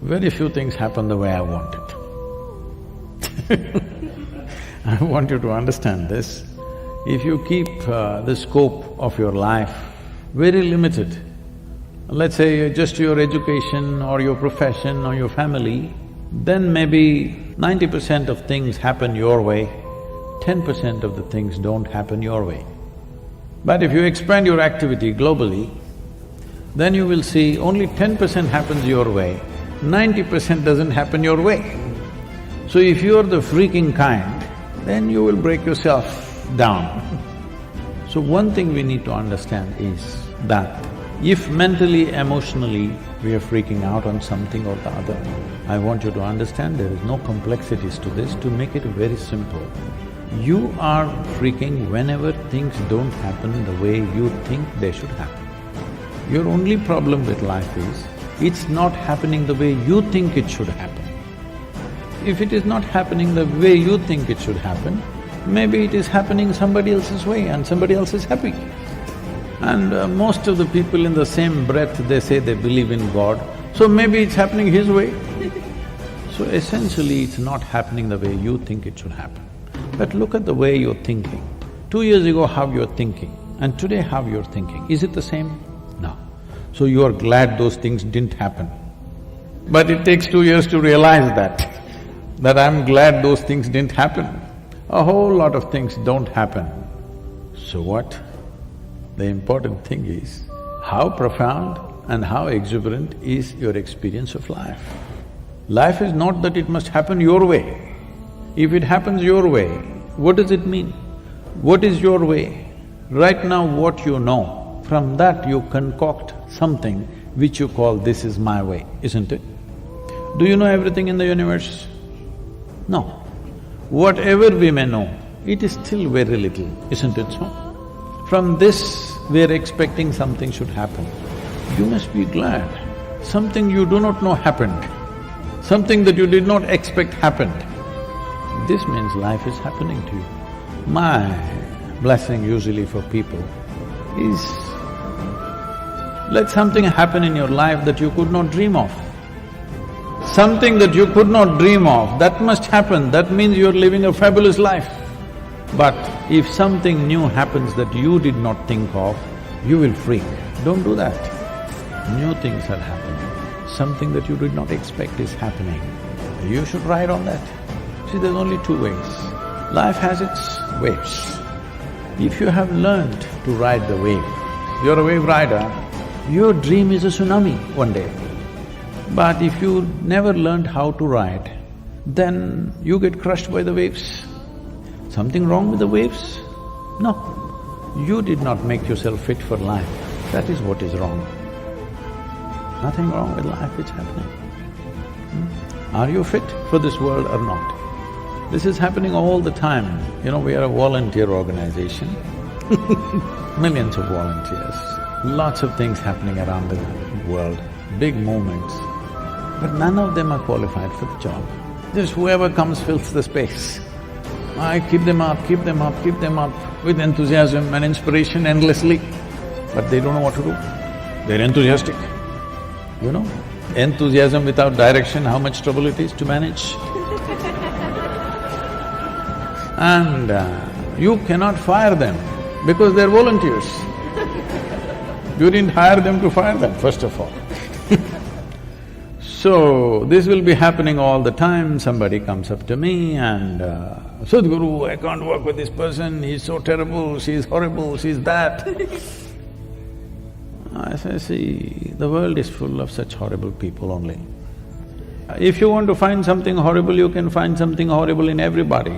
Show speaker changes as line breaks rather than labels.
very few things happen the way I want it. I want you to understand this. If you keep the scope of your life very limited, let's say just your education or your profession or your family, then maybe 90% of things happen your way, 10% of the things don't happen your way. But if you expand your activity globally, then you will see only 10% happens your way, 90% doesn't happen your way. So if you're the freaking kind, then you will break yourself down. So one thing we need to understand is that if mentally, emotionally we are freaking out on something or the other, I want you to understand there is no complexities to this. To make it very simple, you are freaking whenever things don't happen the way you think they should happen. Your only problem with life is, it's not happening the way you think it should happen. If it is not happening the way you think it should happen, maybe it is happening somebody else's way and somebody else is happy. And most of the people in the same breath, they say they believe in God, so maybe it's happening His way. So essentially, it's not happening the way you think it should happen. But look at the way you're thinking. 2 years ago, how you're thinking, and today how you're thinking, is it the same? No. So you are glad those things didn't happen. But it takes 2 years to realize that I'm glad those things didn't happen. A whole lot of things don't happen. So what? The important thing is, how profound and how exuberant is your experience of life. Life is not that it must happen your way. If it happens your way, what does it mean? What is your way? Right now what you know, from that you concoct something which you call, this is my way, isn't it? Do you know everything in the universe? No. Whatever we may know, it is still very little, isn't it so? From this, we're expecting something should happen. You must be glad. Something you do not know happened, something that you did not expect happened. This means life is happening to you. My blessing usually for people is, let something happen in your life that you could not dream of. Something that you could not dream of, that must happen, that means you're living a fabulous life. But if something new happens that you did not think of, you will freak. Don't do that. New things are happening, something that you did not expect is happening. You should ride on that. See, there's only two ways. Life has its waves. If you have learned to ride the wave, you're a wave rider, your dream is a tsunami one day. But if you never learned how to ride, then you get crushed by the waves. Something wrong with the waves? No. You did not make yourself fit for life, that is what is wrong. Nothing wrong with life, it's happening. Are you fit for this world or not? This is happening all the time. You know, we are a volunteer organization, millions of volunteers, lots of things happening around the world, big movements, but none of them are qualified for the job. Just whoever comes fills the space. I keep them up with enthusiasm and inspiration endlessly, but they don't know what to do. They're enthusiastic, you know. Enthusiasm without direction, how much trouble it is to manage. And you cannot fire them because they're volunteers. You didn't hire them to fire them, first of all. So, this will be happening all the time. Somebody comes up to me and, Sadhguru, I can't work with this person, he's so terrible, she's horrible, she's that. I say, see, the world is full of such horrible people only. If you want to find something horrible, you can find something horrible in everybody.